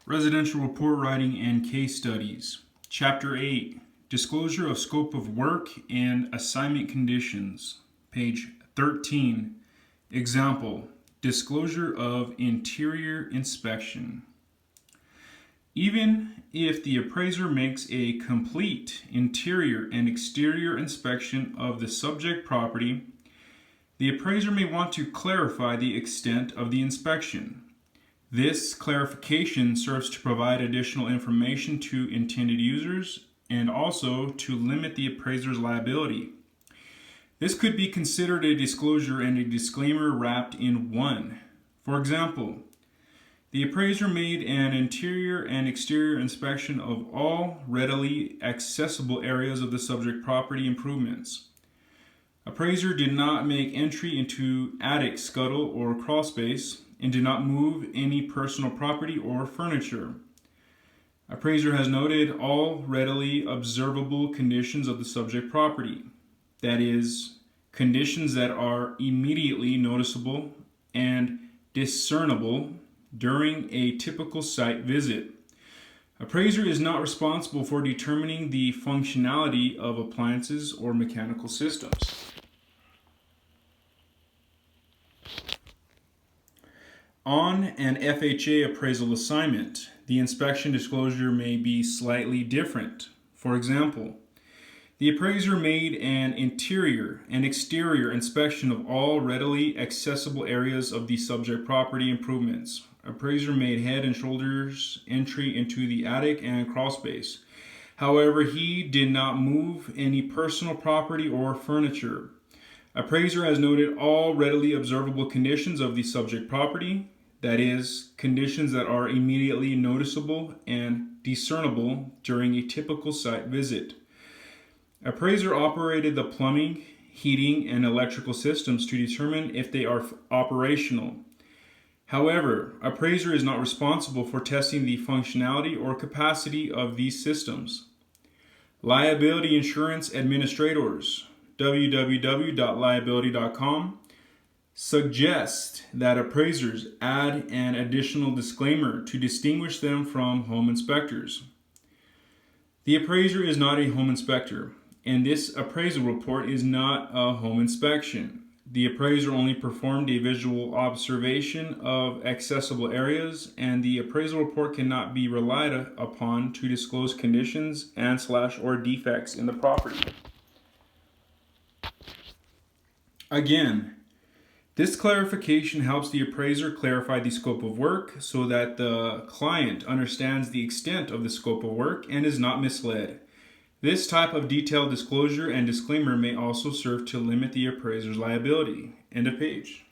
Residential Report Writing and Case Studies. Chapter 8, Disclosure of Scope of Work and Assignment Conditions. Page 13. Example, Disclosure of Interior Inspection. Even if the appraiser makes a complete interior and exterior inspection of the subject property, the appraiser may want to clarify the extent of the inspection. This clarification serves to provide additional information to intended users and also to limit the appraiser's liability. This could be considered a disclosure and a disclaimer wrapped in one. For example, the appraiser made an interior and exterior inspection of all readily accessible areas of the subject property improvements. Appraiser did not make entry into attic, scuttle, or crawl space and did not move any personal property or furniture. Appraiser has noted all readily observable conditions of the subject property, that is, conditions that are immediately noticeable and discernible during a typical site visit. Appraiser is not responsible for determining the functionality of appliances or mechanical systems. On an FHA appraisal assignment, the inspection disclosure may be slightly different. For example, the appraiser made an interior and exterior inspection of all readily accessible areas of the subject property improvements. Appraiser made head and shoulders entry into the attic and crawl space. However, he did not move any personal property or furniture. Appraiser has noted all readily observable conditions of the subject property, that is, conditions that are immediately noticeable and discernible during a typical site visit. Appraiser operated the plumbing, heating, and electrical systems to determine if they are operational. However, appraiser is not responsible for testing the functionality or capacity of these systems. Liability Insurance Administrators, www.liability.com, suggest that appraisers add an additional disclaimer to distinguish them from home inspectors. The appraiser is not a home inspector, and this appraisal report is not a home inspection. The appraiser only performed a visual observation of accessible areas, and the appraisal report cannot be relied upon to disclose conditions and/or defects in the property. Again, this clarification helps the appraiser clarify the scope of work so that the client understands the extent of the scope of work and is not misled. This type of detailed disclosure and disclaimer may also serve to limit the appraiser's liability. End of page.